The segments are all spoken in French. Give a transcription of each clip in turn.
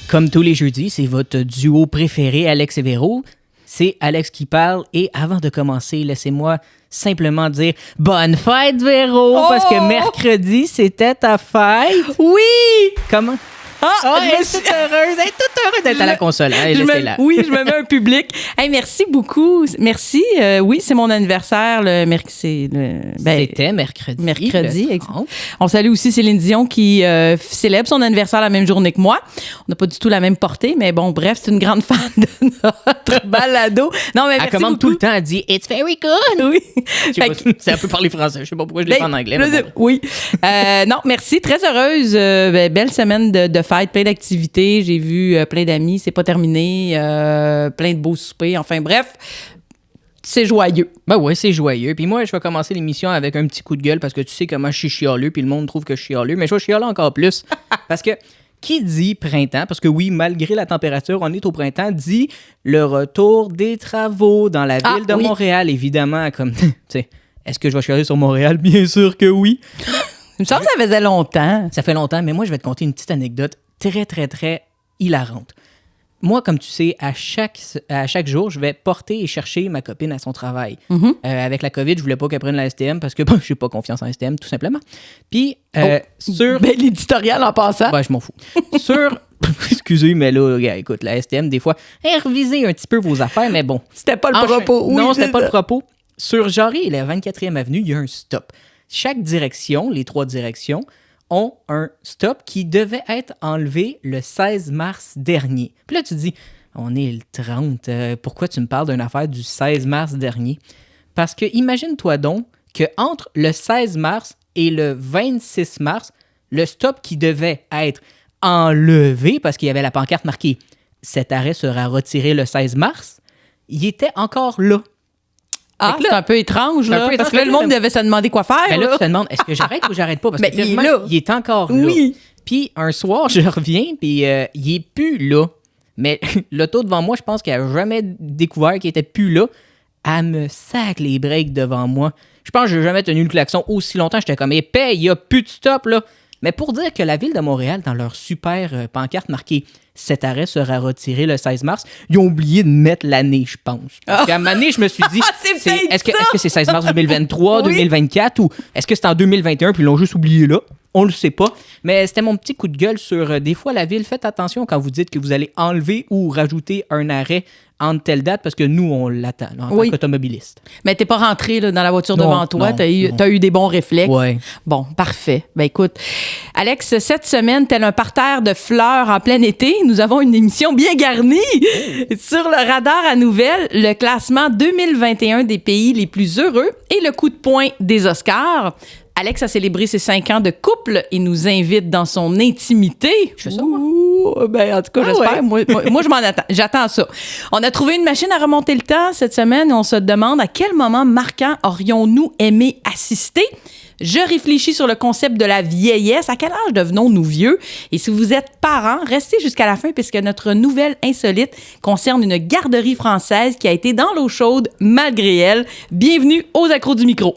Comme tous les jeudis, c'est votre duo préféré, Alex et Véro. C'est Alex qui parle. Et avant de commencer, laissez-moi simplement dire bonne fête, Véro! Parce que mercredi, c'était ta fête. Oui! Comment? Elle est toute heureuse. Elle est toute heureuse d'être à la console. Allez, laissez-la. Oui, je me mets un public. Hey, merci beaucoup. Merci. Oui, c'est mon anniversaire. C'était mercredi. Mercredi, exactement. On salue aussi Céline Dion qui célèbre son anniversaire la même journée que moi. On n'a pas du tout la même portée, mais bon, bref, c'est une grande fan de notre balado. Non, mais elle commande beaucoup. Tout le temps, elle dit « It's very good ». Oui. C'est un peu parler français. Je sais pas pourquoi je l'ai fait en anglais. Mais bon. Oui. Non, merci. Très heureuse. Belle semaine de fête, plein d'activités. J'ai vu plein d'amis. C'est pas terminé. Plein de beaux soupers. Enfin, bref. C'est joyeux. Ben ouais, c'est joyeux. Puis moi, je vais commencer l'émission avec un petit coup de gueule parce que tu sais comment je suis chialeux, puis le monde trouve que je suis chialeux, mais je vais chialer encore plus. Parce que qui dit printemps, parce que oui, malgré la température, on est au printemps, dit le retour des travaux dans la ville de Montréal, évidemment, comme, tu sais, est-ce que je vais chialer sur Montréal? Bien sûr que oui. Il me semble que ça faisait longtemps. Ça fait longtemps, mais moi, je vais te conter une petite anecdote très, très, très hilarante. Moi, comme tu sais, à chaque jour, je vais porter et chercher ma copine à son travail. Mm-hmm. Avec la COVID, je voulais pas qu'elle prenne la STM parce que je n'ai pas confiance en STM, tout simplement. Puis, sur... Ben, l'éditorial en passant. Ben, je m'en fous. Sur... Excusez, mais là, écoute, la STM, des fois, revisez un petit peu vos affaires, mais bon. C'était pas le propos. Non, c'était pas le propos. Sur Jarry et la 24e avenue, il y a un stop. Chaque direction, les 3 directions, ont un stop qui devait être enlevé le 16 mars dernier. Puis là, tu te dis, on est le 30, pourquoi tu me parles d'une affaire du 16 mars dernier? Parce que imagine-toi donc qu'entre le 16 mars et le 26 mars, le stop qui devait être enlevé, parce qu'il y avait la pancarte marquée « Cet arrêt sera retiré le 16 mars », il était encore là. Ah, c'est un peu étrange, là, parce que là, le monde devait se demander quoi faire. Ben là, tu te demandes, est-ce que j'arrête ou j'arrête pas? Parce que il est encore là. Oui. Puis un soir, je reviens, puis il est plus là. Mais l'auto devant moi, je pense qu'elle n'a jamais découvert qu'il était plus là. Elle me sac les breaks devant moi. Je pense que je n'ai jamais tenu le klaxon aussi longtemps. J'étais comme épais, il n'y a plus de stop, là. Mais pour dire que la Ville de Montréal, dans leur super pancarte marquée « Cet arrêt sera retiré le 16 mars », ils ont oublié de mettre l'année, je pense. Parce qu'à un moment donné, je me suis dit, est-ce que c'est 16 mars 2023, oui. 2024, ou est-ce que c'est en 2021 puis ils l'ont juste oublié là? On le sait pas. Mais c'était mon petit coup de gueule sur des fois la Ville. Faites attention quand vous dites que vous allez enlever ou rajouter un arrêt entre telle date parce que nous, on l'attend là, en tant qu'automobiliste. Mais t'es pas rentré là, dans la voiture devant toi. T'as eu des bons réflexes. Ouais. Bon, parfait. Ben écoute, Alex, cette semaine, tel un parterre de fleurs en plein été, nous avons une émission bien garnie. Sur le radar à nouvelles, le classement 2021 des pays les plus heureux et le coup de poing des Oscars. Alex a célébré ses 5 ans de couple et nous invite dans son intimité. Je fais ça, moi? Ben, en tout cas, j'espère. Ouais. Moi, je m'en attends. J'attends ça. On a trouvé une machine à remonter le temps cette semaine et on se demande à quel moment marquant aurions-nous aimé assister? Je réfléchis sur le concept de la vieillesse. À quel âge devenons-nous vieux? Et si vous êtes parents, restez jusqu'à la fin puisque notre nouvelle insolite concerne une garderie française qui a été dans l'eau chaude malgré elle. Bienvenue aux accros du micro.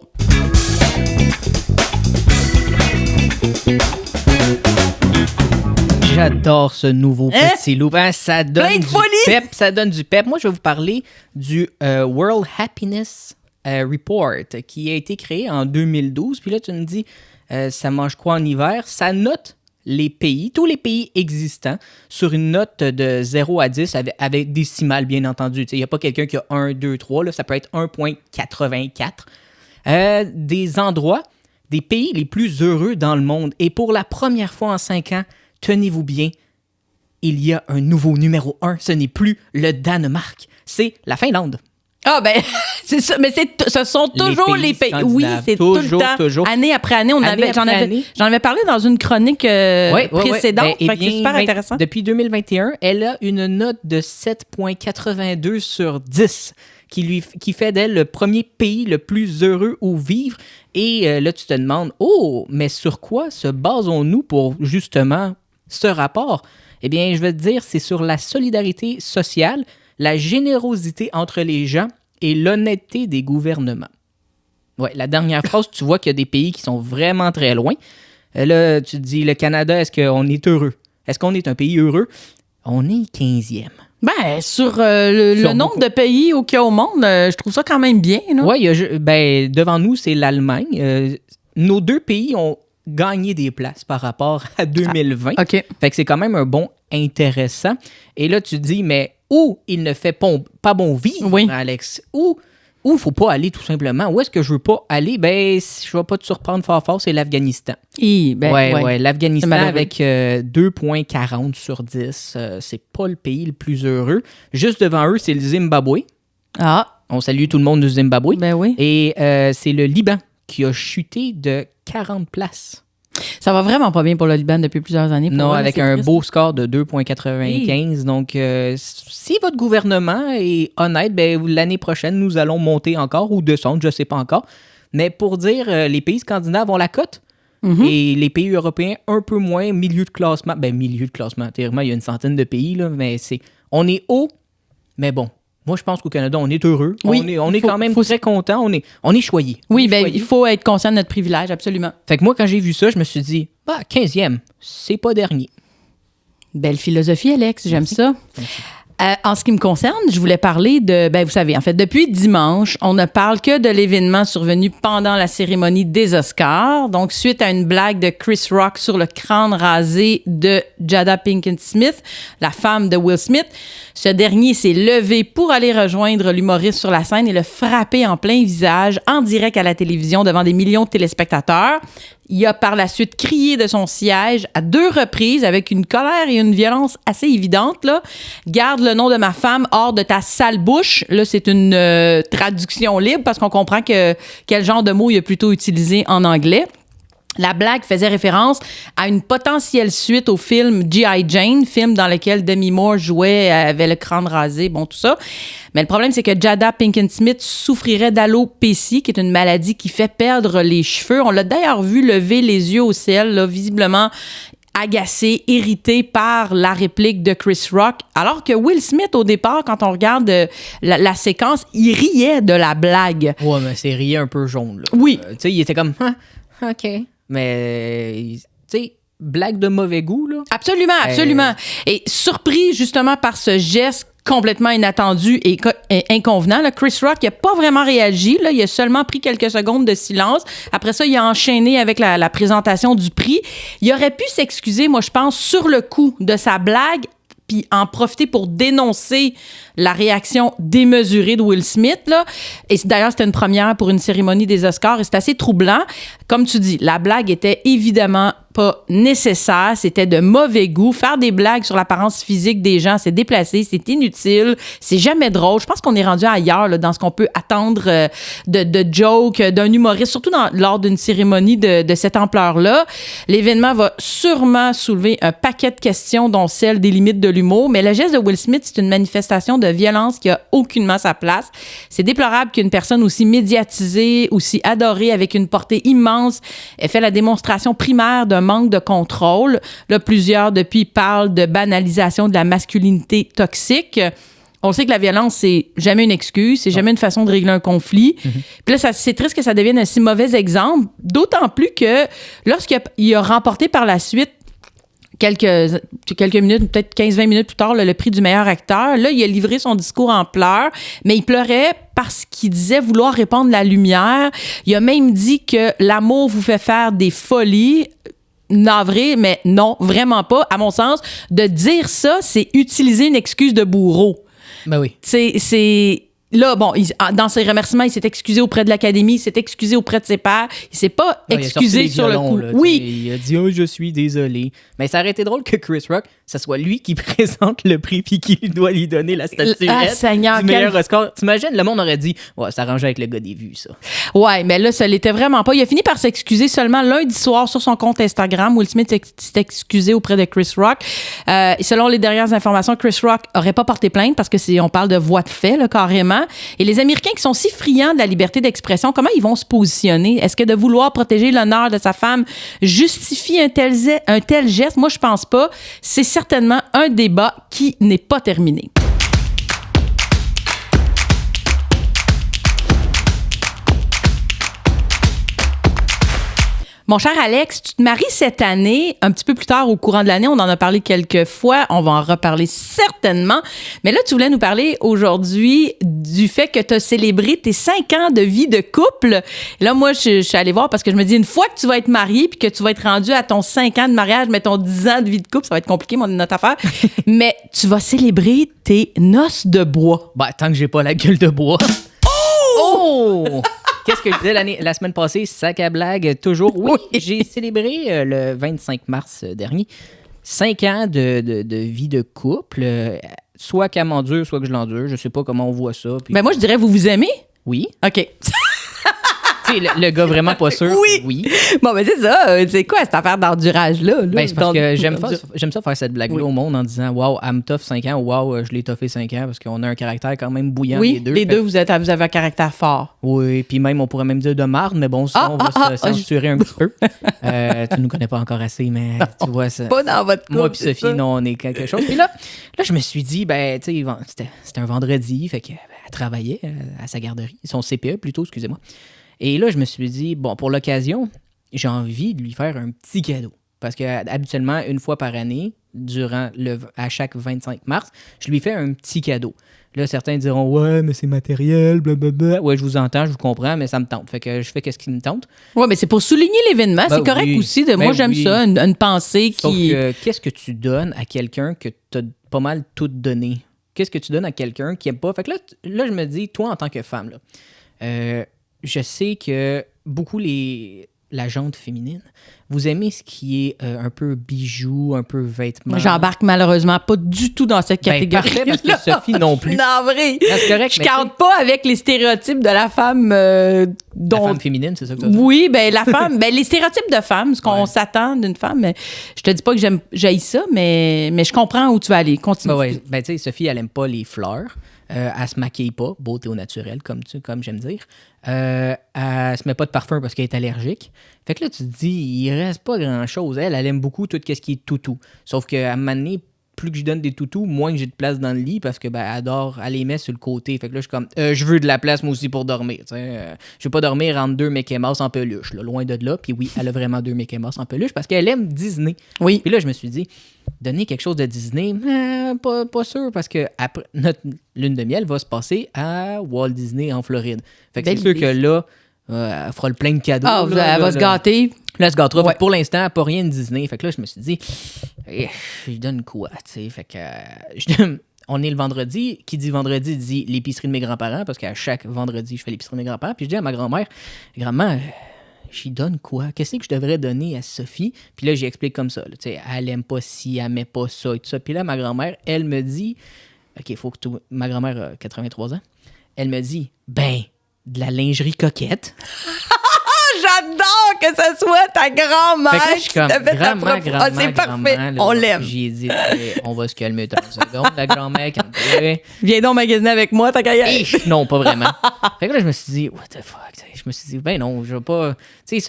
J'adore ce nouveau petit loup. Hein, ça donne plein de du folie. Pep. Ça donne du pep. Moi, je vais vous parler du World Happiness Report qui a été créé en 2012. Puis là, tu me dis, ça mange quoi en hiver? Ça note les pays, tous les pays existants, sur une note de 0 à 10 avec décimales, bien entendu. Il n'y a pas quelqu'un qui a 1, 2, 3. Là, ça peut être 1,84. Des endroits, des pays les plus heureux dans le monde. Et pour la première fois en 5 ans, tenez-vous bien, il y a un nouveau numéro 1. Ce n'est plus le Danemark, c'est la Finlande. Ah ben, c'est ça, mais ce sont toujours les pays. Oui, c'est toujours, tout le temps. Toujours. Année après année, j'en avais parlé dans une chronique précédente. C'est super intéressant. Depuis 2021, elle a une note de 7,82 sur 10 qui fait d'elle le premier pays le plus heureux où vivre. Et là, tu te demandes, mais sur quoi se basons-nous pour justement ce rapport? Eh bien, je vais te dire, c'est sur la solidarité sociale, la générosité entre les gens et l'honnêteté des gouvernements. Ouais, la dernière phrase, tu vois qu'il y a des pays qui sont vraiment très loin. Là, tu te dis, le Canada, est-ce qu'on est heureux? Est-ce qu'on est un pays heureux? On est 15e. Ben, sur le nombre de pays qu'il y a au monde, je trouve ça quand même bien. Oui, devant nous, c'est l'Allemagne. Nos 2 pays ont gagné des places par rapport à 2020. OK. Fait que c'est quand même un bond intéressant. Et là, tu te dis, mais où il ne fait pas bon vivre, Alex? Où il ne faut pas aller, tout simplement? Où est-ce que je veux pas aller? Ben, je ne vais pas te surprendre fort, c'est l'Afghanistan. L'Afghanistan avec 2,40 sur 10. C'est pas le pays le plus heureux. Juste devant eux, c'est le Zimbabwe. Ah. On salue tout le monde du Zimbabwe. Ben oui. Et c'est le Liban qui a chuté de 40 places. Ça va vraiment pas bien pour le Liban depuis plusieurs années. Non, avec un beau score de 2,95. Donc, si votre gouvernement est honnête, ben, l'année prochaine, nous allons monter encore ou descendre, je ne sais pas encore. Mais pour dire, les pays scandinaves ont la cote et les pays européens un peu moins, milieu de classement. Ben, milieu de classement, théoriquement, il y a une centaine de pays, là, mais on est haut, mais bon. Moi, je pense qu'au Canada, on est heureux. Oui, on est quand même très content. On est choyé. Oui, bien, il faut être conscient de notre privilège, absolument. Fait que moi, quand j'ai vu ça, je me suis dit, 15e, c'est pas dernier. Belle philosophie, Alex, j'aime ça. En ce qui me concerne, je voulais parler de... vous savez, en fait, depuis dimanche, on ne parle que de l'événement survenu pendant la cérémonie des Oscars. Donc, suite à une blague de Chris Rock sur le crâne rasé de Jada Pinkett Smith, la femme de Will Smith, ce dernier s'est levé pour aller rejoindre l'humoriste sur la scène et le frapper en plein visage, en direct à la télévision, devant des millions de téléspectateurs. Il a par la suite crié de son siège à 2 reprises avec une colère et une violence assez évidentes. Là. Garde le nom de ma femme hors de ta sale bouche. Là, c'est une traduction libre parce qu'on comprend quel genre de mot il a plutôt utilisé en anglais. La blague faisait référence à une potentielle suite au film G.I. Jane, film dans lequel Demi Moore jouait, avait le crâne rasé, bon, tout ça. Mais le problème, c'est que Jada Pinkett Smith souffrirait d'alopécie, qui est une maladie qui fait perdre les cheveux. On l'a d'ailleurs vu lever les yeux au ciel, là, visiblement agacé, irrité par la réplique de Chris Rock. Alors que Will Smith, au départ, quand on regarde la séquence, il riait de la blague. Ouais, mais c'est riait un peu jaune, là. Oui. Tu sais, il était comme, OK. Mais, tu sais, blague de mauvais goût, là. Absolument, absolument. Et surpris, justement, par ce geste complètement inattendu et inconvenant, là, Chris Rock n'a pas vraiment réagi. Là, il a seulement pris quelques secondes de silence. Après ça, il a enchaîné avec la présentation du prix. Il aurait pu s'excuser, moi, je pense, sur le coup de sa blague, puis en profiter pour dénoncer la réaction démesurée de Will Smith. Là. Et d'ailleurs, c'était une première pour une cérémonie des Oscars et c'est assez troublant. Comme tu dis, la blague était évidemment pas nécessaire, c'était de mauvais goût. Faire des blagues sur l'apparence physique des gens, c'est déplacé, c'est inutile, c'est jamais drôle. Je pense qu'on est rendu ailleurs là, dans ce qu'on peut attendre de jokes d'un humoriste, surtout lors d'une cérémonie de cette ampleur-là. L'événement va sûrement soulever un paquet de questions, dont celle des limites de l'humour, mais le geste de Will Smith, c'est une manifestation de violence qui a aucunement sa place. C'est déplorable qu'une personne aussi médiatisée, aussi adorée, avec une portée immense, ait fait la démonstration primaire d'un manque de contrôle. Là, plusieurs, depuis, parlent de banalisation de la masculinité toxique. On sait que la violence, c'est jamais une excuse, c'est jamais une façon de régler un conflit. Puis là, c'est triste que ça devienne un si mauvais exemple, d'autant plus que lorsqu'il a remporté par la suite quelques minutes, peut-être 15-20 minutes plus tard, le prix du meilleur acteur. Là, il a livré son discours en pleurs, mais il pleurait parce qu'il disait vouloir répandre la lumière. Il a même dit que l'amour vous fait faire des folies. Navré, mais non, vraiment pas. À mon sens, de dire ça, c'est utiliser une excuse de bourreau. Ben oui. C'est là, bon, dans ses remerciements, il s'est excusé auprès de l'Académie, il s'est excusé auprès de ses pairs, il s'est pas excusé sur le coup. Là, oui. Il a dit « Oh, je suis désolé ». Mais ça aurait été drôle que Chris Rock, ça soit lui qui présente le prix puis qui doit lui donner la statuette du meilleur Oscar. T'imagines, le monde aurait dit « Ouais, ça arrangeait avec le gars des vues, ça ». Ouais, mais là, ça l'était vraiment pas. Il a fini par s'excuser seulement lundi soir sur son compte Instagram. Will Smith s'est excusé auprès de Chris Rock. Selon les dernières informations, Chris Rock aurait pas porté plainte parce que on parle de voie de fait, là, carrément. Et les Américains qui sont si friands de la liberté d'expression, comment ils vont se positionner? Est-ce que de vouloir protéger l'honneur de sa femme justifie un tel geste? Moi, je pense pas. C'est certainement un débat qui n'est pas terminé. Mon cher Alex, tu te maries cette année, un petit peu plus tard au courant de l'année. On en a parlé quelques fois. On va en reparler certainement. Mais là, tu voulais nous parler aujourd'hui du fait que tu as célébré tes 5 ans de vie de couple. Et là, moi, je suis allée voir parce que je me dis, une fois que tu vas être marié puis que tu vas être rendu à ton 5 ans de mariage, mais ton 10 ans de vie de couple, ça va être compliqué, notre affaire. Mais tu vas célébrer tes noces de bois. Ben, tant que j'ai pas la gueule de bois. Oh! Qu'est-ce que je disais la semaine passée? Sac à blague, toujours. Oui, j'ai célébré le 25 mars dernier 5 ans de vie de couple. Soit qu'elle m'endure, soit que je l'endure. Je sais pas comment on voit ça. Puis... Ben moi, je dirais, vous aimez? Oui. OK. Le gars vraiment pas sûr. Oui. Bon, ben c'est ça. C'est quoi cette affaire d'endurage-là? Ben, c'est parce que j'aime ça faire cette blague-là au monde en disant « Wow, elle me toffe 5 ans » ou « Wow, je l'ai toffé 5 ans » parce qu'on a un caractère quand même bouillant les deux. Oui, les deux, vous avez un caractère fort. Oui, puis même, on pourrait même dire de marde, mais bon, ça, on va se censurer un petit peu. Tu nous connais pas encore assez, mais tu vois ça. Pas dans votre couple. Moi puis Sophie, non, on est quelque chose. Puis là, je me suis dit, ben, tu sais, c'était un vendredi, fait que elle travaillait à sa garderie, son CPE plutôt, excusez-moi. Et là, je me suis dit, bon, pour l'occasion, j'ai envie de lui faire un petit cadeau. Parce que habituellement, une fois par année, à chaque 25 mars, je lui fais un petit cadeau. Là, certains diront, ouais, mais c'est matériel, blablabla. Ouais, je vous entends, je vous comprends, mais ça me tente. Fait que je fais ce qui me tente. Ouais, mais c'est pour souligner l'événement. C'est correct aussi. Moi, j'aime ça, une pensée qui... Sauf que, qu'est-ce que tu donnes à quelqu'un que tu as pas mal tout donné? Qu'est-ce que tu donnes à quelqu'un qui aime pas? Fait que là, je me dis, toi, en tant que femme, là, je sais que beaucoup la jante féminine, vous aimez ce qui est un peu bijoux, un peu vêtements. J'embarque malheureusement pas du tout dans cette catégorie. Parfait, parce que Sophie non plus. Non, vrai. C'est correct. Je compte pas avec les stéréotypes de la femme dont... La femme féminine, c'est ça que tu as dit? Oui, ben la femme, ben les stéréotypes de femme, ce qu'on s'attend d'une femme. Mais je te dis pas que j'haïs ça, mais je comprends où tu vas aller. Continue. Ben, tu sais, Sophie, elle aime pas les fleurs. Elle se maquille pas, beauté au naturel, comme j'aime dire. Elle se met pas de parfum parce qu'elle est allergique. Fait que là, tu te dis, il reste pas grand-chose. Elle aime beaucoup tout ce qui est toutou. Sauf qu'à un moment donné, plus que je donne des toutous, moins que j'ai de place dans le lit parce que elle adore, elle les met sur le côté. Fait que là, je suis comme, je veux de la place moi aussi pour dormir. Je veux pas dormir entre 2 Mickey Mouse en peluche, là, loin de là. Puis oui, elle a vraiment 2 Mickey Mouse en peluche parce qu'elle aime Disney. Oui. Puis là, je me suis dit, donner quelque chose de Disney, pas sûr parce que après, notre lune de miel va se passer à Walt Disney en Floride. Fait que c'est sûr que là, elle fera le plein de cadeaux. Elle va se gâter. Là, elle se gâtera. Ouais. Pour l'instant, elle n'a pas rien de Disney. Fait que là, je me suis dit, je donne quoi, tu sais? Fait que on est le vendredi. Qui dit vendredi dit l'épicerie de mes grands-parents parce qu'à chaque vendredi, je fais l'épicerie de mes grands-parents. Puis je dis à ma grand-mère, grand-mère, j'y donne quoi? Qu'est-ce que je devrais donner à Sophie? Puis là, j'y explique comme ça. Là, elle aime pas ci, elle met pas ça et tout ça. Puis là, ma grand-mère, elle me dit, OK, il faut que ma grand-mère a 83 ans. Elle me dit, de la lingerie coquette. J'adore que ce soit ta grand-mère. Fait que là, je suis comme, grand-mère, c'est parfait, là, on l'aime. J'ai dit, on va se calmer 30 secondes, la grand-mère, calme-toi. Viens donc magasiner avec moi, ta carrière. Non, pas vraiment. Fait que là, je me suis dit, what the fuck? Je me suis dit, non, je veux pas...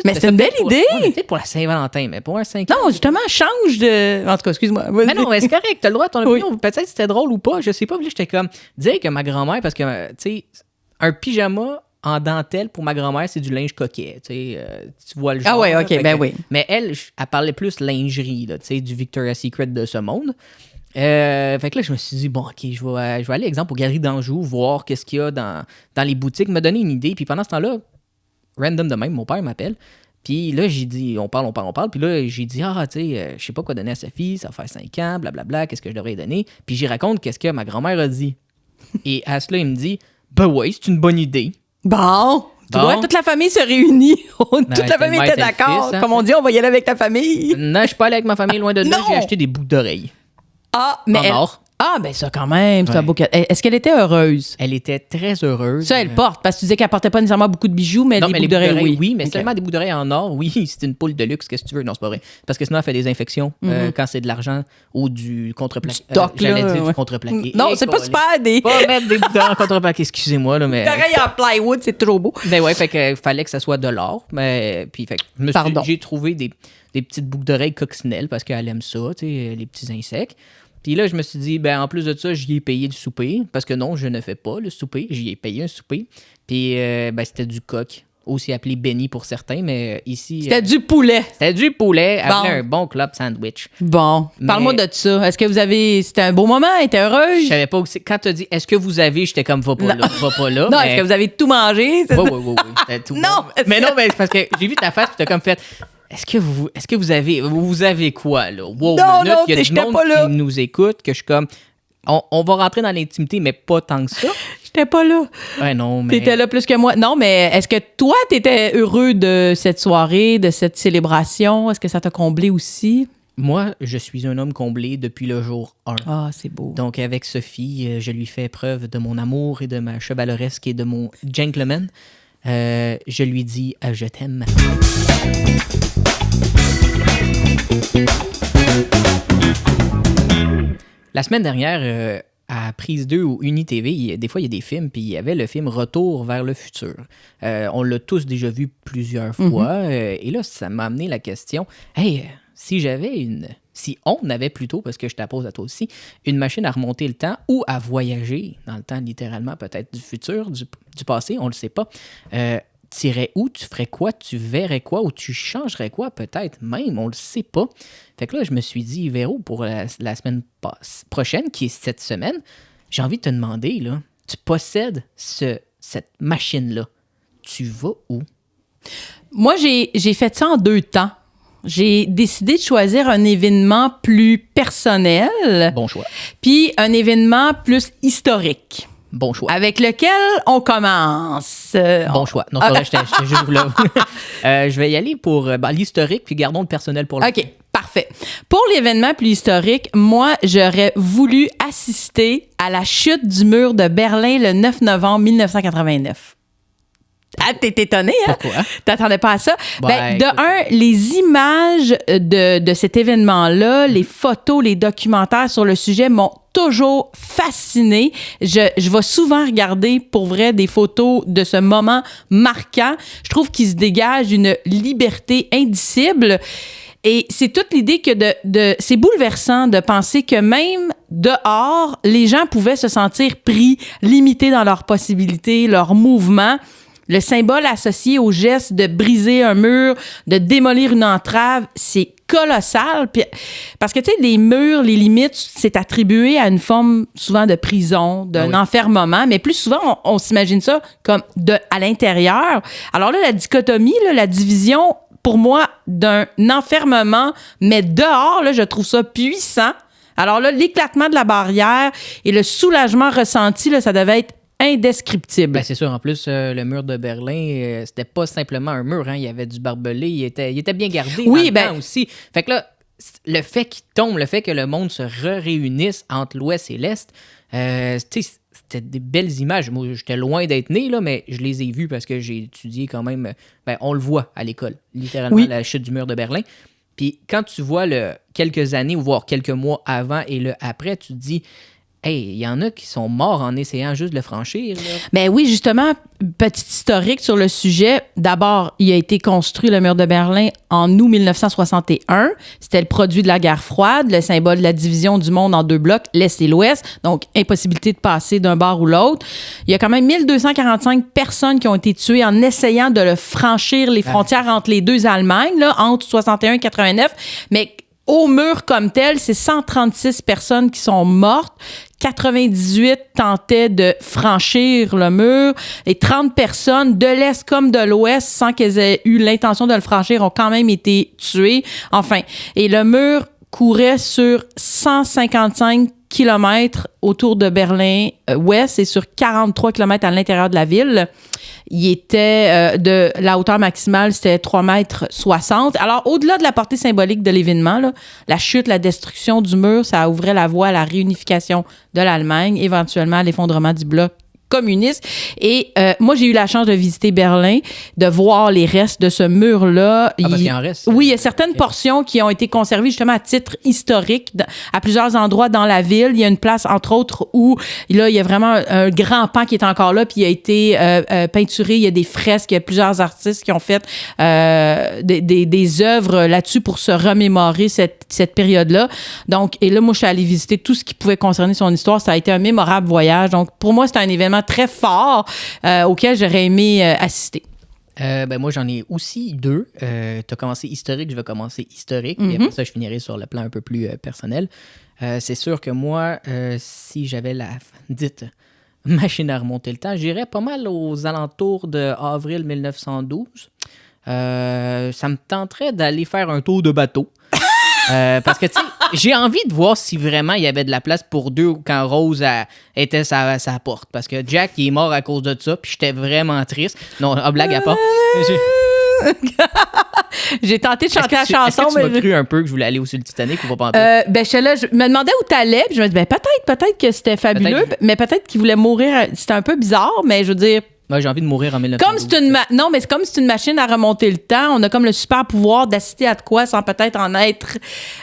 Mais c'est une belle idée. Peut-être pour la Saint-Valentin, mais pour un 5 ans... Non, justement, change de... En tout cas, excuse-moi. Mais non, c'est correct, t'as le droit à ton opinion. Peut-être que c'était drôle ou pas, je sais pas. Puis là, j'étais comme, dire que ma grand-mère, parce que, tu sais, un pyjama en dentelle, pour ma grand-mère, c'est du linge coquet. Tu vois le genre. Ah ouais, OK, oui. Mais elle parlait plus lingerie, là, du Victoria's Secret de ce monde. Fait que là, je me suis dit, bon, OK, je vais aller, exemple, aux Galeries d'Anjou, voir qu'est-ce qu'il y a dans les boutiques, me donner une idée. Puis pendant ce temps-là, random de même, mon père m'appelle. Puis là, j'ai dit, on parle. Puis là, j'ai dit, je sais pas quoi donner à Sophie, ça va faire 5 ans, blablabla, qu'est-ce que je devrais donner? Puis j'y raconte qu'est-ce que ma grand-mère a dit. Et à cela, il me dit, ouais, c'est une bonne idée. Bon, toute la famille se réunit. Toute la famille était d'accord. Fils, hein? Comme on dit, on va y aller avec ta famille. Non, je suis pas allé avec ma famille, loin de là. J'ai acheté des boucles d'oreilles. Ah, mais ben ça quand même, c'est un beau cadeau. Est-ce qu'elle était heureuse? Elle était très heureuse. Ça, elle porte, parce que tu disais qu'elle portait pas nécessairement beaucoup de bijoux, mais des boucles d'oreilles, oui. Mais seulement des boucles d'oreilles en or, oui, c'est une poule de luxe, qu'est-ce que tu veux? Non, c'est pas vrai. Parce que sinon, elle fait des infections quand c'est de l'argent ou du contreplaqué. Du contreplaqué. Non, c'est pas super des... Pas mettre des boucles d'oreilles en contreplaqué, excusez-moi, là, mais... D'oreilles en plywood, c'est trop beau. Ben ouais, fait que fallait que ça soit de l'or, mais... Puis, fait que j'ai trouvé des petites boucles d'oreilles coccinelles parce qu'elle aime ça, tu sais, les petits insectes. Puis là, je me suis dit, en plus de ça, j'y ai payé le souper. Parce que non, je ne fais pas le souper. J'y ai payé un souper. Puis c'était du coq. aussi appelé béni pour certains, mais ici... C'était du poulet. C'était du poulet, Bon. appelé un bon club sandwich. Bon, parle-moi de ça. Est-ce que vous avez... C'était un beau moment? Était heureuse? Je savais pas aussi... Quand t'as dit « Est-ce que vous avez? » J'étais comme « Va pas là, va pas là. » Non, est-ce que vous avez tout mangé? Oui. C'était tout Non, bon. Mais non, mais c'est parce que j'ai vu ta face puis t'as comme fait... Est-ce que vous avez quoi, là? Wow, Non, minute, il y a du j'étais monde pas là. qui nous écoute, que je suis comme... On va rentrer dans l'intimité, mais pas tant que ça. J'étais pas là. Ouais, non, mais... T'étais là plus que moi. Non, mais est-ce que toi, t'étais heureux de cette soirée, de cette célébration? Est-ce que ça t'a comblé aussi? Moi, je suis un homme comblé depuis le jour 1. Ah, c'est beau. Donc, avec Sophie, je lui fais preuve de mon amour et de ma chevaleresque et de mon gentleman. Je lui dis « Je t'aime ». La semaine dernière, à Prise 2 ou UniTV, des fois, il y a des films, puis il y avait le film Retour vers le futur. On l'a tous déjà vu plusieurs fois. Et là, ça m'a amené la question, hey, si on avait plutôt, parce que je t'appose à toi aussi, une machine à remonter le temps ou à voyager dans le temps, littéralement, peut-être du futur, du passé, on le sait pas, t'irais où, tu ferais quoi, tu verrais quoi ou tu changerais quoi, peut-être même, on le sait pas. Fait que là, je me suis dit, Véro, pour la semaine prochaine, qui est cette semaine, j'ai envie de te demander, là, tu possèdes cette machine-là, tu vas où? Moi, j'ai fait ça en 2 temps. J'ai décidé de choisir un événement plus personnel. Bon choix. Puis un événement plus historique. Bon choix. Avec lequel on commence. Bon choix. Non, c'est vrai, j'étais juste là. Je vais y aller pour l'historique, puis gardons le personnel pour le OK, parfait. Pour l'événement plus historique, moi, j'aurais voulu assister à la chute du mur de Berlin le 9 novembre 1989. Ah, t'es étonné, hein? Pourquoi? T'attendais pas à ça? Ben, de un, les images de cet événement-là, les photos, les documentaires sur le sujet m'ont toujours fascinée. Je vais souvent regarder, pour vrai, des photos de ce moment marquant. Je trouve qu'il se dégage une liberté indicible. Et c'est toute l'idée que c'est bouleversant de penser que même dehors, les gens pouvaient se sentir pris, limités dans leurs possibilités, leurs mouvements. Le symbole associé au geste de briser un mur, de démolir une entrave, c'est colossal. Parce que, tu sais, les murs, les limites, c'est attribué à une forme souvent de prison, d'un enfermement, mais plus souvent, on s'imagine ça comme à l'intérieur. Alors là, la dichotomie, là, la division, pour moi, d'un enfermement, mais dehors, là, je trouve ça puissant. Alors là, l'éclatement de la barrière et le soulagement ressenti, là, ça devait être indescriptible. Ben, c'est sûr. En plus, le mur de Berlin, c'était pas simplement un mur. Hein. Il y avait du barbelé. Il était bien gardé dans le temps aussi. Fait que là, le fait qu'il tombe, le fait que le monde se réunisse entre l'Ouest et l'Est, c'était des belles images. Moi, j'étais loin d'être né, là, mais je les ai vues parce que j'ai étudié quand même. Ben, on le voit à l'école, littéralement, la chute du mur de Berlin. Puis quand tu vois quelques années, ou voire quelques mois avant et le après, tu te dis... Hey, il y en a qui sont morts en essayant juste de le franchir. Là. Ben oui, justement, petit historique sur le sujet. D'abord, il a été construit, le mur de Berlin, en août 1961. C'était le produit de la guerre froide, le symbole de la division du monde en 2 blocs, l'Est et l'Ouest. Donc, impossibilité de passer d'un bord ou l'autre. Il y a quand même 1245 personnes qui ont été tuées en essayant de le franchir, les frontières entre les 2 Allemagnes, là, entre 61 et 89. Mais au mur comme tel, c'est 136 personnes qui sont mortes. 98 tentaient de franchir le mur et 30 personnes de l'Est comme de l'Ouest, sans qu'elles aient eu l'intention de le franchir, ont quand même été tuées. Enfin, et le mur courait sur 155 km autour de Berlin-Ouest et sur 43 km à l'intérieur de la ville. Il était de la hauteur maximale, c'était 3,60 m. Alors, au-delà de la portée symbolique de l'événement, là, la chute, la destruction du mur, ça ouvrait la voie à la réunification de l'Allemagne, éventuellement à l'effondrement du bloc communiste. Et moi, j'ai eu la chance de visiter Berlin, de voir les restes de ce mur-là. Parce qu'il en reste. Oui, il y a certaines portions qui ont été conservées justement à titre historique à plusieurs endroits dans la ville. Il y a une place, entre autres, où là, il y a vraiment un grand pan qui est encore là, puis il a été peinturé. Il y a des fresques, il y a plusieurs artistes qui ont fait des œuvres là-dessus pour se remémorer cette période-là. Donc, et là, moi, je suis allée visiter tout ce qui pouvait concerner son histoire. Ça a été un mémorable voyage. Donc, pour moi, c'est un événement très fort auquel j'aurais aimé assister. Moi, j'en ai aussi 2. Tu as commencé historique, je vais commencer historique. Puis après ça, je finirai sur le plan un peu plus personnel. C'est sûr que moi, si j'avais la dite machine à remonter le temps, j'irais pas mal aux alentours de avril 1912. Ça me tenterait d'aller faire un tour de bateau. Parce que, tu sais, j'ai envie de voir si vraiment il y avait de la place pour 2 quand Rose était sa porte. Parce que Jack, il est mort à cause de ça, puis j'étais vraiment triste. Non, blague à part. J'ai tenté de chanter la chanson. Est-ce que tu m'as cru un peu que je voulais aller aussi le Titanic ou pas? J'étais là, je me demandais où t'allais, puis je me disais, peut-être que c'était fabuleux, mais peut-être qu'il voulait mourir. C'était un peu bizarre, mais je veux dire... J'ai envie de mourir en 1912. Non, mais c'est comme si c'est une machine à remonter le temps. On a comme le super pouvoir d'assister à de quoi sans peut-être en être.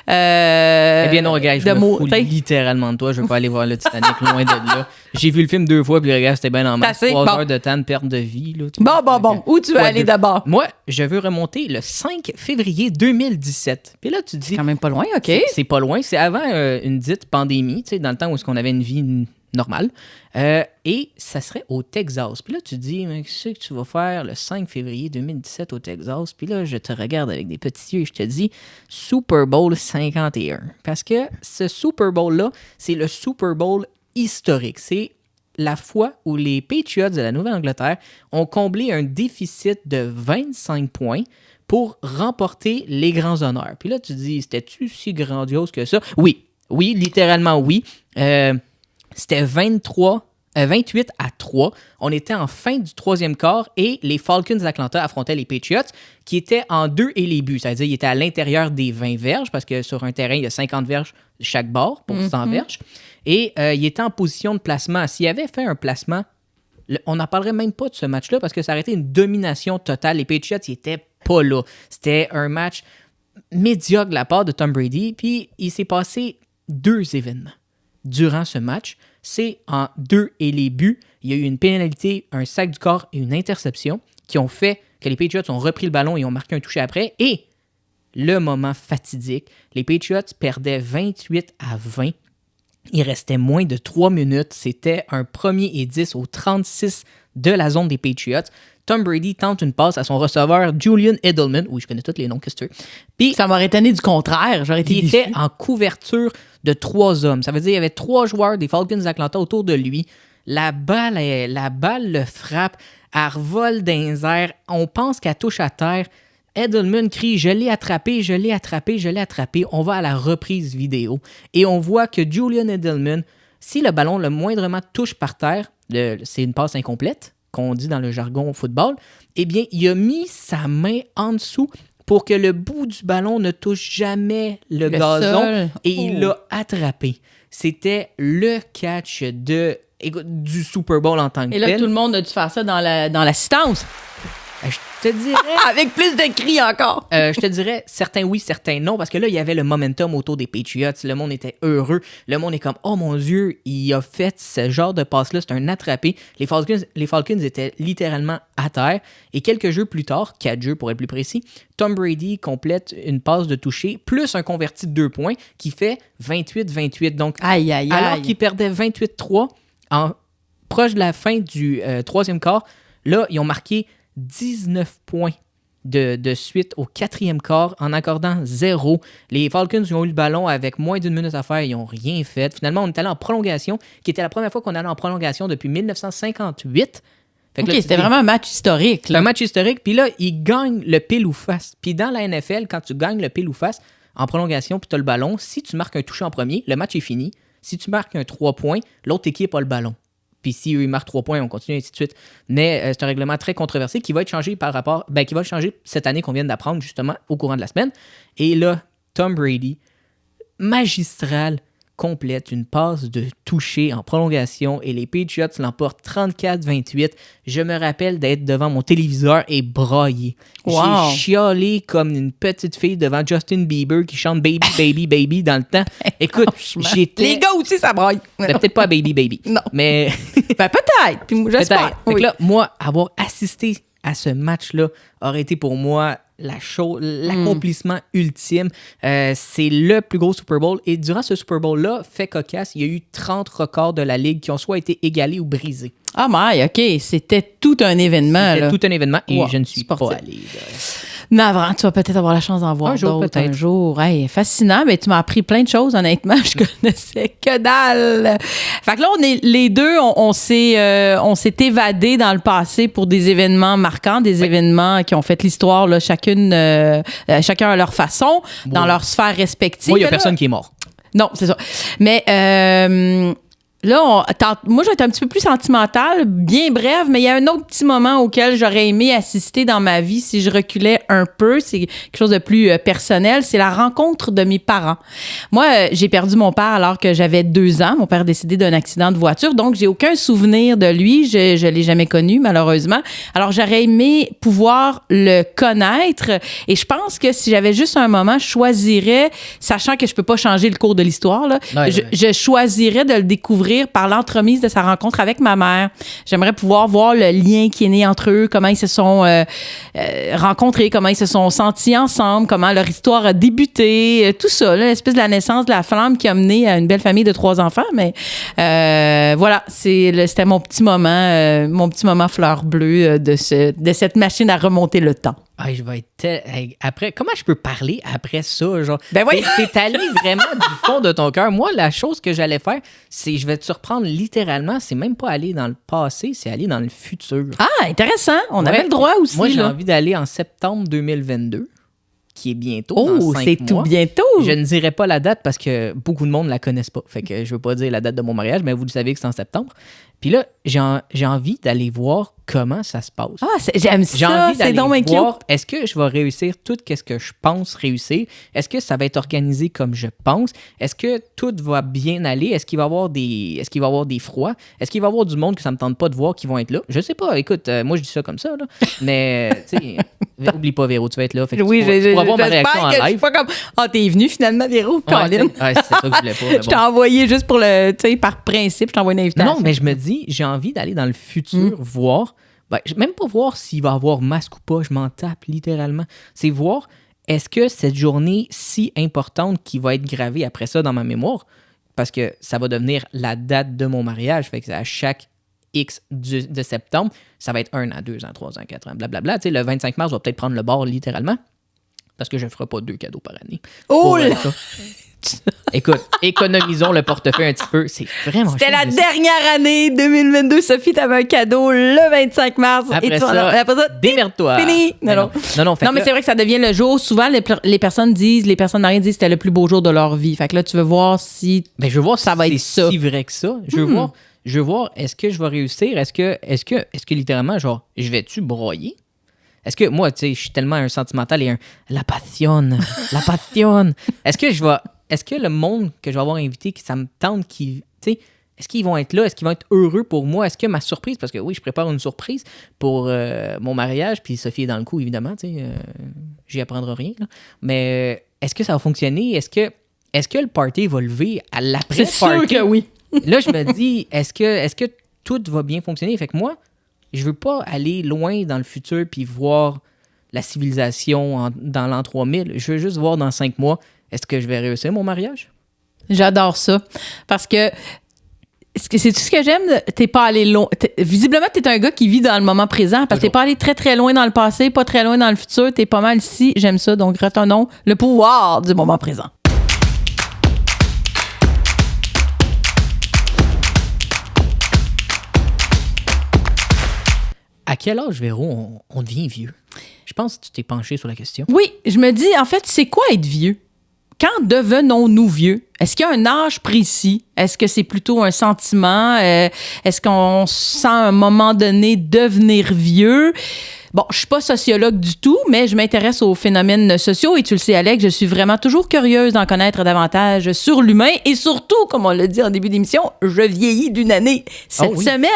Eh bien non, regarde, je me fous littéralement de toi. Je veux pas aller voir le Titanic loin de là. J'ai vu le film 2 fois, puis regarde, c'était bien en masse. 3 heures de temps de perte de vie. Là, bon. Où tu veux aller d'abord? Moi, je veux remonter le 5 février 2017. Puis là, tu te dis... C'est quand même pas loin, OK. C'est pas loin. C'est avant une dite pandémie, tu sais, dans le temps où on avait une vie normale. Et ça serait au Texas. Puis là, tu te dis, mais qu'est-ce que tu vas faire le 5 février 2017 au Texas? Puis là, je te regarde avec des petits yeux et je te dis Super Bowl 51. Parce que ce Super Bowl-là, c'est le Super Bowl historique. C'est la fois où les Patriots de la Nouvelle-Angleterre ont comblé un déficit de 25 points pour remporter les grands honneurs. Puis là, tu te dis, c'était-tu si grandiose que ça? Oui, littéralement oui. C'était 28-3. On était en fin du 3e quart et les Falcons d'Atlanta affrontaient les Patriots qui étaient en 2 et les buts. C'est-à-dire qu'ils étaient à l'intérieur des 20 verges parce que sur un terrain, il y a 50 verges de chaque bord pour 100 verges. Et il était en position de placement. S'il avait fait un placement, on n'en parlerait même pas de ce match-là parce que ça aurait été une domination totale. Les Patriots, ils n'étaient pas là. C'était un match médiocre de la part de Tom Brady. Puis il s'est passé 2 événements durant ce match. C'est en 2 et les buts. Il y a eu une pénalité, un sac du corps et une interception qui ont fait que les Patriots ont repris le ballon et ont marqué un touché après. Et le moment fatidique, les Patriots perdaient 28-20. Il restait moins de 3 minutes. C'était un 1er et 10 au 36 de la zone des Patriots. Tom Brady tente une passe à son receveur Julian Edelman. Oui, je connais tous les noms, qu'est-ce que tu veux. Puis, ça m'aurait étonné du contraire. J'aurais été il était en couverture de 3 hommes. Ça veut dire qu'il y avait 3 joueurs des Falcons d'Atlanta autour de lui. La balle le frappe. Elle revole dans les airs. On pense qu'elle touche à terre. Edelman crie « Je l'ai attrapé, je l'ai attrapé, je l'ai attrapé ». On va à la reprise vidéo et on voit que Julian Edelman, si le ballon le moindrement touche par terre, c'est une passe incomplète, qu'on dit dans le jargon football, eh bien, il a mis sa main en dessous pour que le bout du ballon ne touche jamais le gazon et il l'a attrapé. C'était le catch du Super Bowl en tant que tel. Et là, tout le monde a dû faire ça dans l'assistance. Je te dirais... Avec plus de cris encore. Je te dirais certains oui, certains non, parce que là, il y avait le momentum autour des Patriots. Le monde était heureux. Le monde est comme, oh mon Dieu, il a fait ce genre de passe-là. C'est un attrapé. Les Falcons étaient littéralement à terre. Et quelques jeux plus tard, 4 jeux pour être plus précis, Tom Brady complète une passe de toucher, plus un converti de 2 points, qui fait 28-28. Donc, alors qu'il perdait 28-3, proche de la fin du 3e quart, là, ils ont marqué 19 points de suite au 4e quart en accordant 0. Les Falcons ont eu le ballon avec moins d'1 minute à faire. Ils n'ont rien fait. Finalement, on est allé en prolongation, qui était la première fois qu'on allait en prolongation depuis 1958. OK, c'était vraiment un match historique. C'est un match historique. Puis là, ils gagnent le pile ou face. Puis dans la NFL, quand tu gagnes le pile ou face en prolongation puis tu as le ballon, si tu marques un touché en premier, le match est fini. Si tu marques un 3 points, l'autre équipe a le ballon. Puis si eux, ils marquent 3 points, on continue, ainsi de suite. Mais c'est un règlement très controversé qui va être changé qui va changer cette année qu'on vient d'apprendre, justement, au courant de la semaine. Et là, Tom Brady, magistral, complète une passe de toucher en prolongation et les Patriots l'emportent 34-28. Je me rappelle d'être devant mon téléviseur et brailler. Wow. J'ai chialé comme une petite fille devant Justin Bieber qui chante Baby, Baby, Baby dans le temps. Écoute, j'étais... Les gars aussi, ça braille. Peut-être pas Baby, Baby. Non. Mais... peut-être. Puis j'espère. Oui. Là, moi, avoir assisté à ce match-là aurait été pour moi l'accomplissement ultime. C'est le plus gros Super Bowl. Et durant ce Super Bowl-là, fait cocasse, il y a eu 30 records de la Ligue qui ont soit été égalés ou brisés. Ah, my, OK. C'était tout un événement. C'était là. tout un événement et Wow, je ne suis sportif. pas allé. Navrant, tu vas peut-être avoir la chance d'en voir Un jour, d'autres peut-être. un jour. Hey, fascinant, mais tu m'as appris plein de choses, honnêtement. Je connaissais que dalle. Fait que là, les deux, on s'est évadés dans le passé pour des événements marquants, des événements qui ont fait l'histoire, là, chacun à leur façon, dans leur sphère respective. Moi, il n'y a Mais là- personne qui est mort. Non, c'est ça. Mais là, moi, je vais être un petit peu plus sentimentale, bien bref, mais il y a un autre petit moment auquel j'aurais aimé assister dans ma vie si je reculais un peu. C'est quelque chose de plus personnel. C'est la rencontre de mes parents. Moi, j'ai perdu mon père alors que j'avais 2 ans. Mon père est décédé d'un accident de voiture, donc j'ai aucun souvenir de lui. Je l'ai jamais connu, malheureusement. Alors, j'aurais aimé pouvoir le connaître. Et je pense que si j'avais juste un moment, je choisirais, sachant que je peux pas changer le cours de l'histoire, là, Ouais, je choisirais de le découvrir par l'entremise de sa rencontre avec ma mère. J'aimerais pouvoir voir le lien qui est né entre eux, comment ils se sont rencontrés, comment ils se sont sentis ensemble, comment leur histoire a débuté, tout ça, là, l'espèce de la naissance de la flamme qui a mené à une belle famille de 3 enfants. Mais voilà, c'était mon petit moment fleur bleue de cette machine à remonter le temps. Ah, je vais être après, comment je peux parler après ça? Genre, Ben oui. T'es allé vraiment du fond de ton cœur. Moi, la chose que j'allais faire, c'est, je vais te surprendre littéralement, c'est même pas aller dans le passé, c'est aller dans le futur. Ah, intéressant. On Ouais. avait le droit aussi. Moi, j'ai là. envie d'aller en septembre 2022, qui est bientôt, dans Oh, 5 c'est tout mois. bientôt. Je ne dirai pas la date parce que beaucoup de monde la connaissent pas. Fait que je veux pas dire la date de mon mariage, mais vous le savez que c'est en septembre. Puis là, j'ai envie d'aller voir comment ça se passe. Ah, j'aime J'ai ça. envie C'est d'aller donc bien cute. voir, est-ce que je vais réussir tout ce que je pense réussir? Est-ce que ça va être organisé comme je pense? Est-ce que tout va bien aller? Est-ce qu'il va y avoir des froids? Est-ce qu'il va y avoir du monde que ça me tente pas de voir qui vont être là? Je sais pas. Écoute, moi, je dis ça comme ça, là. Mais, tu sais, oublie pas, Véro, tu vas être là. Fait que Oui, tu pourras voir ma j'espère réaction en que je suis live. pas comme t'es venu finalement, Véro, Ouais, Colin. ouais, c'est ça que je voulais pas. mais Je t'ai bon. envoyé juste pour le, tu sais, par principe, je t'ai envoyé une invitation. Non, mais je me dis, j'ai envie d'aller dans le futur voir. Ben, même pas voir s'il va y avoir masque ou pas, je m'en tape littéralement. C'est voir, est-ce que cette journée si importante qui va être gravée après ça dans ma mémoire, parce que ça va devenir la date de mon mariage, fait que à chaque X de septembre, ça va être 1 an, 2 ans, 3 ans, 4 ans, blablabla. Tu sais, le 25 mars, je vais peut-être prendre le bord littéralement, parce que je ne ferai pas 2 cadeaux par année. Oh Pour, là! ça. Écoute, économisons le portefeuille un petit peu. C'est vraiment C'était chiant la de- dernière année 2022. Sophie, t'avais un cadeau le 25 mars. Après et ça, après ça, démerde-toi. fini. Mais Non, non, fait Non, que mais là- c'est vrai que ça devient le jour. Souvent, les personnes mariées disent que c'était le plus beau jour de leur vie. Fait que là, tu veux voir si. Ben, je veux voir Ça si va c'est être ça. si vrai que ça. Je veux voir, est-ce que je vais réussir? Est-ce que littéralement, genre, je vais-tu broyer? Est-ce que, moi, tu sais, je suis tellement un sentimental et la passion. Est-ce que le monde que je vais avoir invité, que ça me tente, tu sais, est-ce qu'ils vont être là? Est-ce qu'ils vont être heureux pour moi? Est-ce que ma surprise, parce que oui, je prépare une surprise pour mon mariage, puis Sophie est dans le coup, évidemment, tu sais, j'y apprendrai rien, là. Mais est-ce que ça va fonctionner? Est-ce que le party va lever à C'est l'après-party? sûr que oui. Là, je me dis, est-ce que tout va bien fonctionner? Fait que moi, je veux pas aller loin dans le futur puis voir la civilisation dans l'an 3000. Je veux juste voir dans 5 mois, est-ce que je vais réussir mon mariage? J'adore ça. Parce que. C'est tout ce que j'aime. T'es pas allé loin. Visiblement, t'es un gars qui vit dans le moment présent. Parce que t'es pas allé très, très loin dans le passé, pas très loin dans le futur. T'es pas mal ici. J'aime ça. Donc, retenons le pouvoir du moment présent. À quel âge, Véro, on devient vieux? Je pense que tu t'es penché sur la question. Oui, je me dis, en fait, c'est quoi être vieux? Quand devenons-nous vieux? Est-ce qu'il y a un âge précis? Est-ce que c'est plutôt un sentiment? Est-ce qu'on sent à un moment donné devenir vieux? Bon, je suis pas sociologue du tout, mais je m'intéresse aux phénomènes sociaux et tu le sais, Alex, je suis vraiment toujours curieuse d'en connaître davantage sur l'humain et surtout, comme on l'a dit en début d'émission, je vieillis d'une année cette semaine.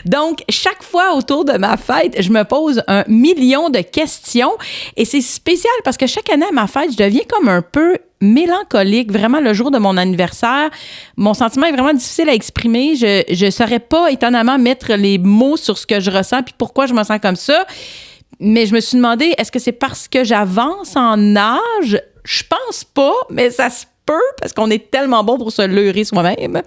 Donc, chaque fois autour de ma fête, je me pose 1 million de questions et c'est spécial parce que chaque année à ma fête, je deviens comme un peu mélancolique, vraiment le jour de mon anniversaire. Mon sentiment est vraiment difficile à exprimer. Je ne saurais pas étonnamment mettre les mots sur ce que je ressens puis pourquoi je me sens comme ça. Mais je me suis demandé, est-ce que c'est parce que j'avance en âge? Je pense pas, mais ça se peut parce qu'on est tellement bon pour se leurrer soi-même.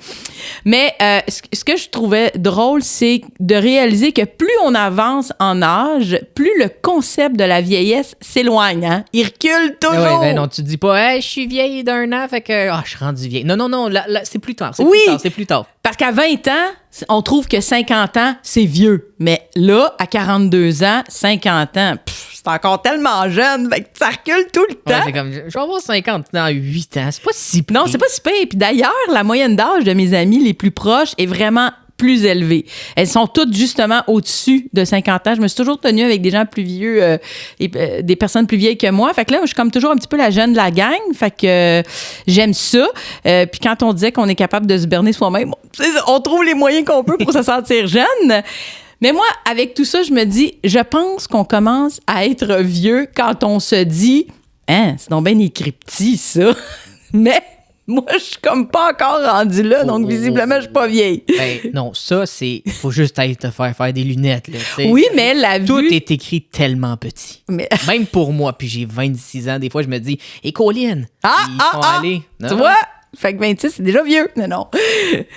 Mais ce que je trouvais drôle, c'est de réaliser que plus on avance en âge, plus le concept de la vieillesse s'éloigne. Hein? Il recule toujours. Ouais, ben non, tu dis pas, hey, je suis vieille d'un an, fait que je suis rendu vieille. Non, là, c'est plus tard. C'est plus tard. Parce qu'à 20 ans, on trouve que 50 ans, c'est vieux. Mais là, à 42 ans, 50 ans, c'est encore tellement jeune, fait que ça recule tout le temps. Ouais, c'est comme, je vais avoir 50 dans 8 ans. C'est pas si pire. Non, c'est pas si pire. Puis d'ailleurs, la moyenne d'âge de mes amis les plus proches est vraiment plus élevée. Elles sont toutes justement au-dessus de 50 ans. Je me suis toujours tenue avec des gens plus vieux et des personnes plus vieilles que moi. Fait que là, je suis comme toujours un petit peu la jeune de la gang. Fait que j'aime ça. Puis quand on disait qu'on est capable de se berner soi-même, on trouve les moyens qu'on peut pour se sentir jeune. Mais moi, avec tout ça, je me dis, je pense qu'on commence à être vieux quand on se dit « Hein, c'est donc bien écrit petit, ça. » Mais moi, je suis comme pas encore rendue là, donc visiblement, je suis pas vieille. Ben, non, ça, c'est... Faut juste te faire des lunettes, là. Oui, mais la vue... Tout est écrit tellement petit. Mais... Même pour moi, puis j'ai 26 ans, des fois, je me dis « Et Colline! » aller. Non. Tu vois? Fait que 26, c'est déjà vieux. Non.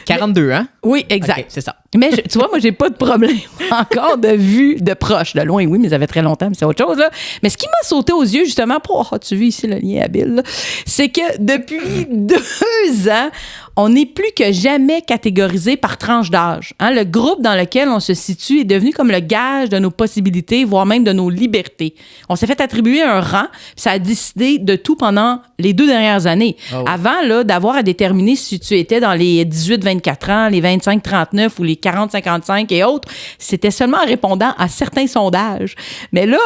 42, hein? Oui, exact. Okay, c'est ça. Mais tu vois, moi, j'ai pas de problème encore de vue de proche. De loin, oui, mais ça fait très longtemps, mais c'est autre chose, là. Mais ce qui m'a sauté aux yeux, justement, tu vis ici le lien habile, là, c'est que depuis 2 ans, on n'est plus que jamais catégorisé par tranche d'âge. Hein? Le groupe dans lequel on se situe est devenu comme le gage de nos possibilités, voire même de nos libertés. On s'est fait attribuer un rang, puis ça a décidé de tout pendant les 2 dernières années. Oh. Avant, là, d'avoir à déterminer si tu étais dans les 18-24 ans, les 25-39 ou les 40-55 et autres, c'était seulement en répondant à certains sondages. Mais là,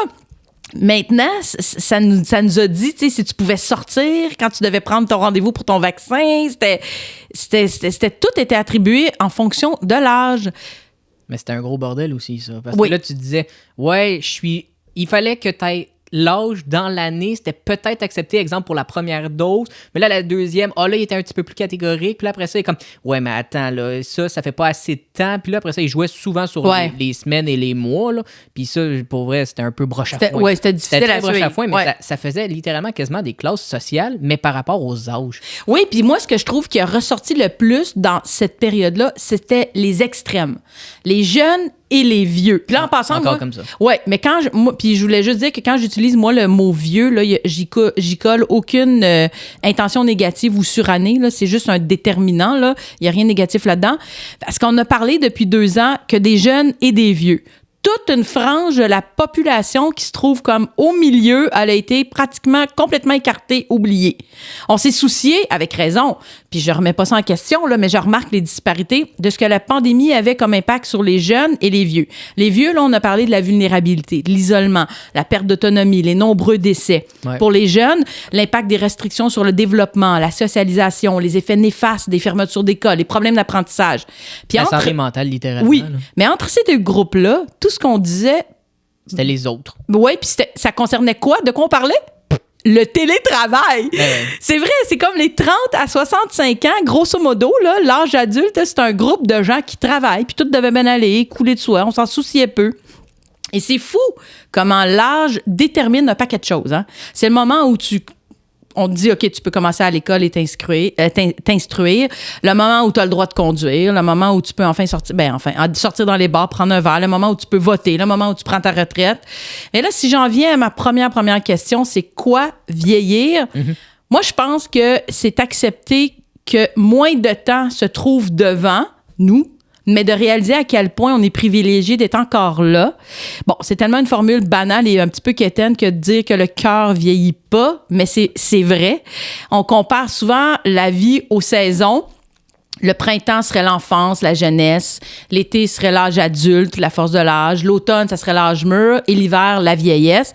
maintenant, ça nous a dit, tu sais, si tu pouvais sortir, quand tu devais prendre ton rendez-vous pour ton vaccin, tout était attribué en fonction de l'âge. Mais c'était un gros bordel aussi, ça. Parce que là, tu disais, il fallait que tu aies l'âge dans l'année, c'était peut-être accepté, exemple, pour la première dose, mais là, la deuxième, là, il était un petit peu plus catégorique, puis là, après ça, il est comme, ouais, mais attends, là, ça fait pas assez de temps, puis là, après ça, il jouait souvent sur les semaines et les mois, là, puis ça, pour vrai, c'était un peu broche à foin. Ouais, c'était difficile à broche à foin, mais ça faisait littéralement quasiment des classes sociales, mais par rapport aux âges. Oui, puis moi, ce que je trouve qui a ressorti le plus dans cette période-là, c'était les extrêmes. Les jeunes et les vieux. Puis là, en passant, encore comme ça. Ouais, mais puis je voulais juste dire que quand j'utilise, moi, le mot vieux, là, j'y colle aucune intention négative ou surannée, là. C'est juste un déterminant, là. Il n'y a rien de négatif là-dedans. Parce qu'on a parlé depuis 2 ans que des jeunes et des vieux. Toute une frange de la population qui se trouve comme au milieu, elle a été pratiquement complètement écartée, oubliée. On s'est soucié, avec raison, puis je remets pas ça en question, là, mais je remarque les disparités de ce que la pandémie avait comme impact sur les jeunes et les vieux. Les vieux, là, on a parlé de la vulnérabilité, de l'isolement, la perte d'autonomie, les nombreux décès. Ouais. Pour les jeunes, l'impact des restrictions sur le développement, la socialisation, les effets néfastes des fermetures d'école, les problèmes d'apprentissage. Puis la santé mentale, littéralement. Oui, là. Mais entre ces 2 groupes-là, tout ce qu'on disait... C'était les autres. Oui, puis ça concernait quoi? De quoi on parlait? Le télétravail. C'est vrai, c'est comme les 30 à 65 ans, grosso modo, là, l'âge adulte, c'est un groupe de gens qui travaillent, puis tout devait bien aller, couler de soi, on s'en souciait peu. Et c'est fou comment l'âge détermine un paquet de choses. Hein? C'est le moment où on te dit, OK, tu peux commencer à l'école et t'instruire. Le moment où tu as le droit de conduire. Le moment où tu peux sortir dans les bars, prendre un verre. Le moment où tu peux voter. Le moment où tu prends ta retraite. Mais là, si j'en viens à ma première question, c'est quoi vieillir? Mm-hmm. Moi, je pense que c'est accepter que moins de temps se trouve devant nous, mais de réaliser à quel point on est privilégié d'être encore là. Bon, c'est tellement une formule banale et un petit peu quétaine que de dire que le cœur vieillit pas, mais c'est vrai. On compare souvent la vie aux saisons. Le printemps serait l'enfance, la jeunesse. L'été serait l'âge adulte, la force de l'âge. L'automne, ça serait l'âge mûr. Et l'hiver, la vieillesse.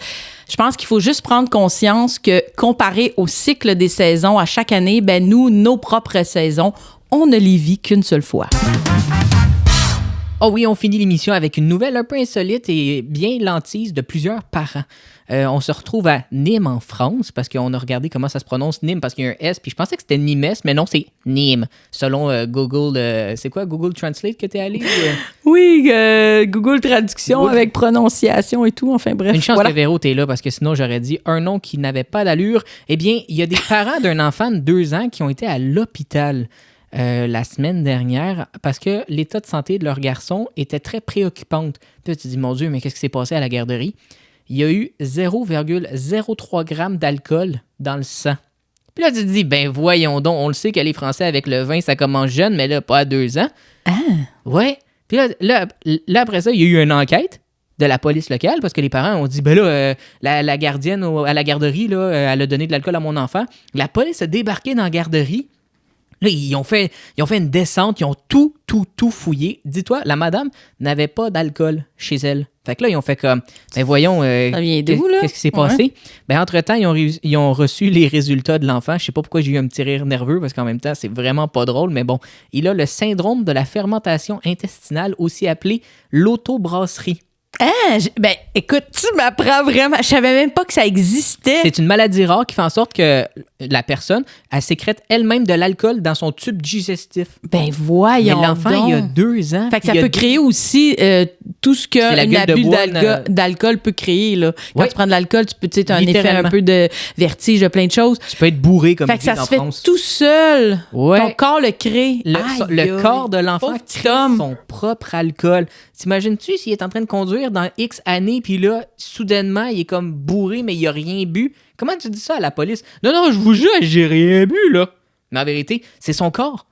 Je pense qu'il faut juste prendre conscience que, comparé au cycle des saisons à chaque année, ben nous, nos propres saisons, on ne les vit qu'une seule fois. Oh oui, on finit l'émission avec une nouvelle un peu insolite et bien lentille de plusieurs parents. On se retrouve à Nîmes en France parce qu'on a regardé comment ça se prononce Nîmes parce qu'il y a un S, puis je pensais que c'était Nimes, mais non, c'est Nîmes. Selon Google, c'est quoi Google Translate que t'es allé? Oui, Google Traduction Google. avec prononciation et tout, enfin bref. Une chance voilà. que Véro t'es là parce que sinon j'aurais dit un nom qui n'avait pas d'allure. Eh bien, il y a des parents d'un enfant de 2 ans qui ont été à l'hôpital la semaine dernière parce que l'état de santé de leur garçon était très préoccupante. Puis là, tu te dis, mon Dieu, mais qu'est-ce qui s'est passé à la garderie? Il y a eu 0,03 g d'alcool dans le sang. Puis là, tu te dis, ben voyons donc, on le sait que les Français avec le vin, ça commence jeune, mais là, pas à 2 ans. Ah! Ouais. Puis là, après ça, il y a eu une enquête de la police locale parce que les parents ont dit, ben là, la gardienne à la garderie, là, elle a donné de l'alcool à mon enfant. La police a débarqué dans la garderie. Là, ils ont fait une descente, ils ont tout fouillé. Dis-toi, la madame n'avait pas d'alcool chez elle. Fait que là, ils ont fait comme, ben voyons, Ça vient d'où, là? qu'est-ce qui s'est passé? Ben entre-temps, ils ont reçu les résultats de l'enfant. Je sais pas pourquoi j'ai eu un petit rire nerveux, parce qu'en même temps, c'est vraiment pas drôle, mais bon. Il a le syndrome de la fermentation intestinale, aussi appelé l'autobrasserie. Ah! Ben, écoute, tu m'apprends vraiment. Je savais même pas que ça existait. C'est une maladie rare qui fait en sorte que la personne, elle sécrète elle-même de l'alcool dans son tube digestif. Ben, Mais voyons l'enfant, donc. il y a 2 ans. Fait que puis ça il y a peut créer aussi tout ce C'est la qu'un gueule de abus bois, d'alcool peut créer. Là. Quand Ouais. tu prends de l'alcool, tu as un effet Littéralement. un peu de vertige, de plein de choses. Tu peux être bourré comme Fait ils que ça disent se en fait France. tout seul. Ouais. Ton corps le crée. Le Aïe, corps de l'enfant Pauvre petit crée homme. son propre alcool. T'imagines-tu s'il est en train de conduire dans X années, puis là, soudainement, il est comme bourré, mais il a rien bu? Comment tu dis ça à la police? Non, je vous jure, j'ai rien bu, là. Mais en vérité, c'est son corps.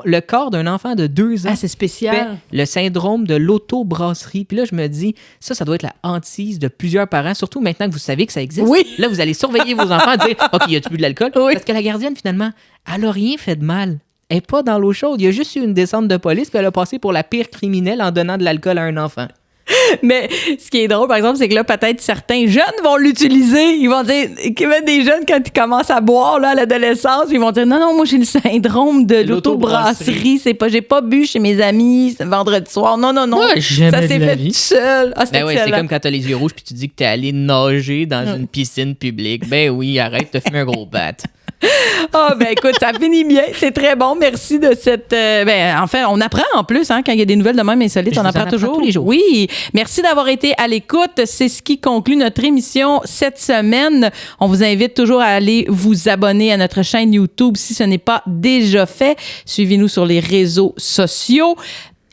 Le corps d'un enfant de 2 ans Ah, c'est fait spécial. le syndrome de l'autobrasserie. Puis là, je me dis, ça doit être la hantise de plusieurs parents, surtout maintenant que vous savez que ça existe. Oui. Là, vous allez surveiller vos enfants et dire, OK, y a-tu bu de l'alcool? Oui. Parce que la gardienne, finalement, elle a rien fait de mal. Elle n'est pas dans l'eau chaude. Il y a juste eu une descente de police, puis elle a passé pour la pire criminelle en donnant de l'alcool à un enfant. Mais ce qui est drôle, par exemple, c'est que là, peut-être certains jeunes vont l'utiliser. Ils vont dire, des jeunes, quand ils commencent à boire là, à l'adolescence, ils vont dire non, moi, j'ai le syndrome de l'autobrasserie. J'ai pas bu chez mes amis vendredi soir. Non. Moi, jamais ça de s'est la fait vie. tout seul. Ah, c'est Ben ouais, c'est excellent. comme quand t'as les yeux rouges puis tu dis que t'es allé nager dans une piscine publique. Ben oui, arrête de fumer un gros bat. Ah, ben écoute, ça finit bien. C'est très bon. Merci de cette. Enfin, on apprend en plus, hein, quand il y a des nouvelles de même insolites, Je on vous en apprend apprends toujours. tous les jours. Oui. Merci d'avoir été à l'écoute. C'est ce qui conclut notre émission cette semaine. On vous invite toujours à aller vous abonner à notre chaîne YouTube si ce n'est pas déjà fait. Suivez-nous sur les réseaux sociaux.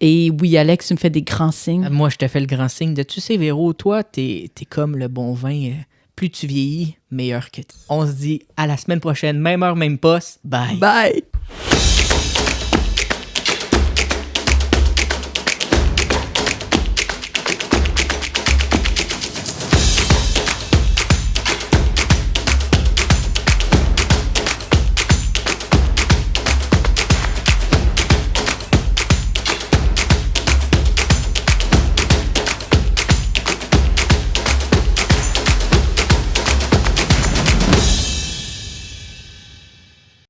Et oui, Alex, tu me fais des grands signes. Moi, je te fais le grand signe de, tu sais, Véro, toi, t'es comme le bon vin. Plus tu vieillis, meilleur que t'es. On se dit à la semaine prochaine, même heure, même poste. Bye. Bye.